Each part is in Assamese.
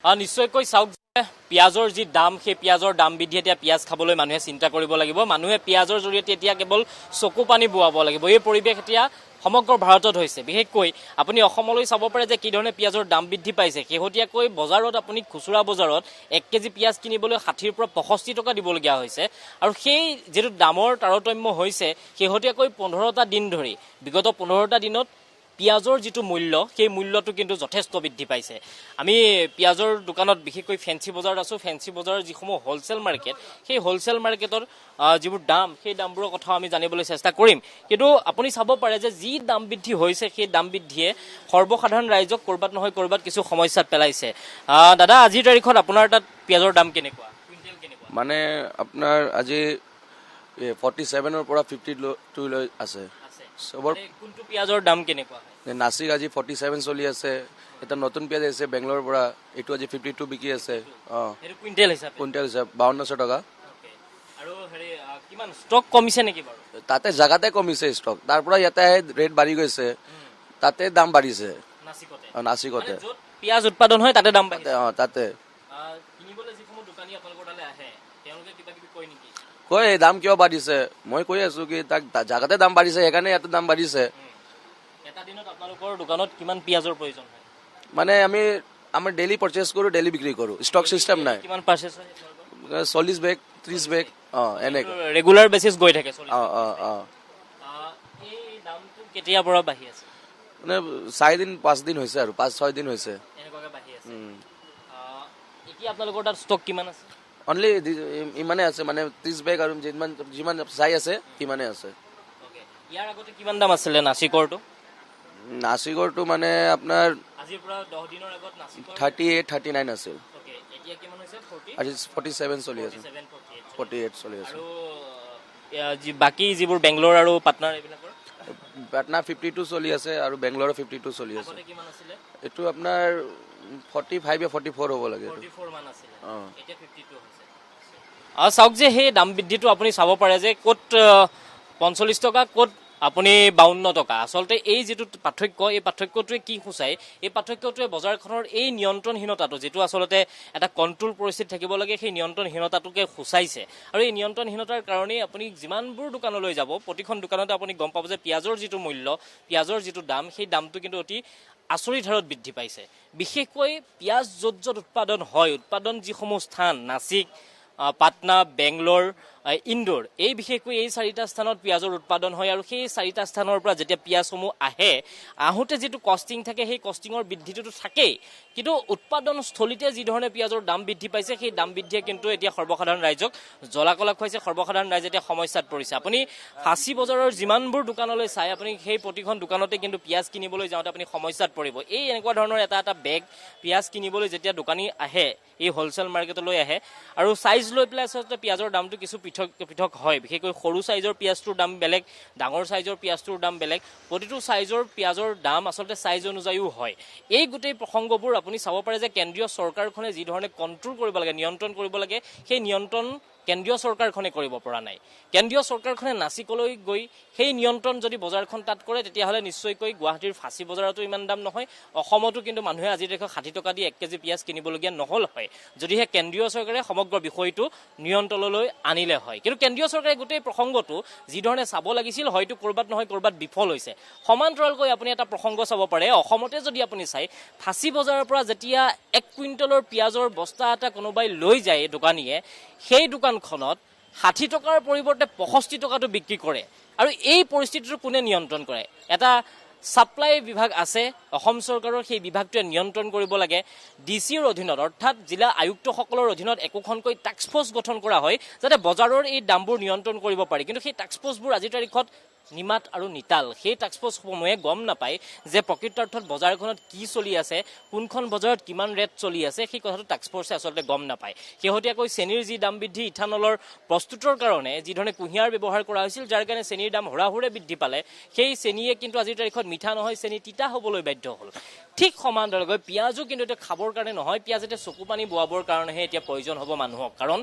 নিশ্চয়কৈ চাওক যে পিঁয়াজৰ যি দাম সেই পিঁয়াজৰ দাম বৃদ্ধি এতিয়া পিঁয়াজ খাবলৈ মানুহে চিন্তা কৰিব লাগিব মানুহে পিঁয়াজৰ জৰিয়তে এতিয়া কেৱল চকু পানী বোৱাব লাগিব এই পৰিৱেশ এতিয়া সমগ্ৰ ভাৰতত হৈছে বিশেষকৈ আপুনি অসমলৈ চাব পাৰে যে কি ধৰণে পিঁয়াজৰ দাম বৃদ্ধি পাইছে শেহতীয়াকৈ বজাৰত আপুনি খুচুৰা বজাৰত 1 কেজি পিঁয়াজ কিনিবলৈ 60ৰ পৰা 65 টকা দিবলগীয়া হৈছে আৰু সেই যেটো দামৰ তাৰতম্য হৈছে শেহতীয়াকৈ 15টা দিন ধৰি বিগত 15টা দিনত পিঁয়াজৰ যেটো মূল্য সেই মূল্যটো কিন্তু যথেষ্ট বৃদ্ধি পাইছে আমি পিঁয়াজৰ দোকানত বিশেষকৈ ফেন্সি বজাৰত আছো ফেন্সি বজাৰৰ যিসমূহ হোলসেল মাৰ্কেট সেই হোলসেল মাৰ্কেটৰ যিবোৰ দাম সেই দামবোৰৰ কথা আমি জানিবলৈ চেষ্টা কৰিম কিন্তু আপুনি চাব পাৰে যে যি দাম বৃদ্ধি হৈছে সেই দাম বৃদ্ধিয়ে সৰ্বসাধাৰণ ৰাইজক কৰবাত নহয় কৰবাত কিছু সমস্যাত পেলাইছে দাদা আজিৰ তাৰিখত আপোনাৰ তাত পিঁয়াজৰ দাম কেনেকুৱা কুইন্টেল কেনেকুৱা মানে আপোনাৰ আজি 47 ৰ পৰা 52 লৈ আছে সবৰ কোনটো পিঁয়াজৰ দাম কেনেকুৱা নাসিক আজি 47 চলি আছে এটা নতুন পিঁয়াজ আছে বেংগলোৰৰ পৰা এটো আজি 52 বিকি আছে এটো কুইন্টেল হিচাপে 5200 টকা আৰু হেৰি কিমান ষ্টক কমিছে নেকি বাৰু তাতে জাগাতে কমিছে ষ্টক তাৰ পৰা ইয়াতে ৰেট বাঢ়ি গৈছে তাতে দাম বাঢ়িছে নাসিকতে য'ত পিঁয়াজ উৎপাদন হয় তাতে দাম বাঢ়িছে তাতে কিনিবলৈ যিসমূহ দোকানী আপোনালোকৰ তালে আহে তেওঁলোকে কিবা কিবি কয় নেকি কয় দাম কিয় বাঢ়িছে মই কৈ আছো কি তাক জাগাতে দাম বাঢ়িছে সেইকাৰণে ইয়াতে দাম বাঢ়িছে এটা দিনত আপোনালোকৰ দোকানত কিমান পিঁয়াজৰ প্ৰয়োজন হয় মানে আমি ডেইলি পাৰচেজ কৰো ডেইলি বিক্ৰি কৰো স্টক সিস্টেম নাই কিমান পাৰচেজ হয় 40 বেগ 30 বেগ এনে ৰেগুলাৰ বেসিস গৈ থাকে 40 এই দামটো কেতিয়া পৰা বাঢ়ি আছে মানে 4 দিন 5 দিন হৈছে আৰু 5-6 দিন হৈছে এনেকুৱাকে বাঢ়ি আছে এতিয়া আপোনালোকৰ তাত ষ্টক কিমান আছে অনলি ইমানে আছে মানে 30 বেগ আৰু যিমান চাই আছে কিমানে আছে ওকে ইয়াৰ আগতে কিমান দাম আছিল নাসিকৰটো মানে আপোনাৰ আজিৰ পৰা 10 দিনৰ আগত নাসিকৰ 38 39 আছিল ওকে এতিয়া কিমান হৈছে 40 আজি 47 চলি আছে 48 চলি আছে আৰু বাকি যিবোৰ বেংগলোৰ আৰু পাটনাৰ এইবিলাকৰ পাটনা 52 চলি আছে আৰু বেংগলোৰ 52 চলি আছে কিমান আছিল এটো আপোনাৰ 45 বা 44 হ'ব লাগে 44 মান আছিল এতিয়া 52 হৈছে চাওক যে সেই দাম বৃদ্ধিটো আপুনি চাব পাৰে যে ক'ত 45 টকা ক'ত আপুনি 52 টকা আসলতে এই যেটো পাৰ্থক্য এই পাৰ্থক্যটোৱে কি খুচাই এই পাৰ্থক্যটোৱে বজাৰখনৰ এই নিয়ন্ত্ৰণহীনতাটো যেটো আসলতে এটা কন্ট্ৰোল পৰিস্থিতি থাকিব লাগে সেই নিয়ন্ত্ৰণহীনতাটোকে খুচাইছে আৰু এই নিয়ন্ত্ৰণহীনতাৰ কাৰণে আপুনি যিমানবোৰ দোকানলৈ যাব প্ৰতিখন দোকানতে আপুনি গম পাব যে পিঁয়াজৰ যেটো মূল্য পিঁয়াজৰ যেটো দাম সেই দামটো কিন্তু অতি আচৰিত হাৰত বৃদ্ধি পাইছে বিশেষকৈ পিঁয়াজ য'ত উৎপাদন হয় উৎপাদন যিসমূহ স্থান নাসিক পাটনা বেংগলোৰ ইন্দোৰ এই বিশেষকৈ এই 4টা স্থানত পিঁয়াজৰ উৎপাদন হয় আৰু সেই 4টা স্থানৰ পৰা যেতিয়া পিঁয়াজসমূহ আহোঁতে যেটো কষ্টিং থাকে সেই কষ্টিঙৰ বৃদ্ধিটো থাকেই কিন্তু উৎপাদন স্থলীতে যি ধৰণে পিঁয়াজৰ দাম বৃদ্ধি পাইছে সেই দাম বৃদ্ধিয়ে কিন্তু এতিয়া সৰ্বসাধাৰণ ৰাইজক জলাকলা খুৱাইছে সৰ্বসাধাৰণ ৰাইজ এতিয়া সমস্যাত পৰিছে আপুনি ফাঁচী বজাৰৰ যিমানবোৰ দোকানলৈ চাই আপুনি সেই প্ৰতিখন দোকানতে কিন্তু পিঁয়াজ কিনিবলৈ যাওঁতে আপুনি সমস্যাত পৰিব এই এনেকুৱা ধৰণৰ এটা বেগ পিঁয়াজ কিনিবলৈ যেতিয়া দোকানী আহে এই হোলসেল মাৰ্কেটলৈ আহে আৰু সাইজ লৈ পেলাই আচলতে পিঁয়াজৰ দামটো কিছু পৃথক হয় বিশেষকৈ সৰু সাইজৰ পিঁয়াজটোৰ দাম বেলেগ ডাঙৰ সাইজৰ পিঁয়াজটোৰ দাম বেলেগ প্ৰতিটো সাইজৰ পিঁয়াজৰ দাম আচলতে সাইজ অনুযায়ীও হয় এই গোটেই প্ৰসংগবোৰ আপুনি চাব পাৰে যে কেন্দ্ৰীয় চৰকাৰখনে যি ধৰণে কন্ট্ৰোল কৰিব লাগে নিয়ন্ত্ৰণ কৰিব লাগে সেই নিয়ন্ত্ৰণ কেন্দ্ৰীয় চৰকাৰখনে কৰিব পৰা নাই কেন্দ্ৰীয় চৰকাৰখনে নাসিকলৈ গৈ সেই নিয়ন্ত্ৰণ যদি বজাৰখন তাত কৰে তেতিয়াহলে নিশ্চয়কৈ গুৱাহাটীৰ ফাঁচী বজাৰতো ইমান দাম নহয় অসমতো কিন্তু মানুহে আজি দেখো 60 টকা দি 1 কেজি পিঁয়াজ কিনিবলগীয়া নহল হয় যদিহে কেন্দ্ৰীয় চৰকাৰে সমগ্ৰ বিষয়টো নিয়ন্ত্ৰণলৈ আনিলে হয় কিন্তু কেন্দ্ৰীয় চৰকাৰে গোটেই প্ৰসংগটো যি ধৰণে চাব লাগিছিল হয়তো কৰবাত নহয় কৰবাত বিফল হৈছে সমান্তৰালকৈ আপুনি এটা প্ৰসংগ চাব পাৰে অসমতে যদি আপুনি চাই ফাঁচী বজাৰৰ পৰা যেতিয়া 1 কুইণ্টলৰ পিঁয়াজৰ বস্তা এটা কোনোবাই লৈ যায় দোকানীয়ে সেই দোকানখনত 60 টকাৰ পৰিৱৰ্তে 65 টকাটো বিক্ৰী কৰে আৰু এই পৰিস্থিতিটো কোনে নিয়ন্ত্ৰণ কৰে এটা সাপ্লাই বিভাগ আছে অসম চৰকাৰৰ সেই বিভাগটোৱে নিয়ন্ত্ৰণ কৰিব লাগে ডিসিৰ অধীনত অৰ্থাৎ জিলা আয়ুক্তসকলৰ অধীনত একোখনকৈ টাস্ক ফোৰ্স গঠন কৰা হয় যাতে বজাৰৰ এই দামবোৰ নিয়ন্ত্ৰণ কৰিব পাৰি কিন্তু সেই টাস্ক ফোৰ্সবোৰ আজিৰ তাৰিখত নিমাত আৰু নিতাল সেই টাস্ক ফোৰ্সসমূহে গম নাপায় যে প্ৰকৃতাৰ্থত বজাৰখনত কি চলি আছে কোনখন বজাৰত কিমান ৰেট চলি আছে সেই কথাটো টাস্ক ফোৰ্সে আসলতে গম নাপায় শেহতীয়াকৈ চেনিৰ যি দাম বৃদ্ধি ইথানলৰ প্ৰস্তুতৰ কাৰণে যি ধৰণে কুঁহিয়াৰ ব্যৱহাৰ কৰা হৈছিল যাৰ কাৰণে চেনিৰ দাম হৰাহুৰে বৃদ্ধি পালে সেই চেনিয়ে কিন্তু আজিৰ তাৰিখত মিঠা নহয় চেনি তিতা হ'বলৈ বাধ্য হ'ল ঠিক সমান্তৰালকৈ পিঁয়াজো কিন্তু এটা খাবৰ কাৰণে নহয় পিঁয়াজ এটা চকু পানী বোৱাবৰ কাৰণেহে এতিয়া প্ৰয়োজন হ'ব মানুহক কাৰণ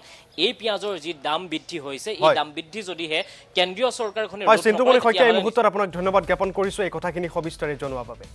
এই পিঁয়াজৰ যি দাম বৃদ্ধি হৈছে এই দাম বৃদ্ধি যদিহে কেন্দ্ৰীয় চৰকাৰখনে এই মুহূৰ্তত আপোনাক ধন্যবাদ জ্ঞাপন কৰিছো এই কথাখিনি সবিস্তাৰে জনোৱাৰ বাবে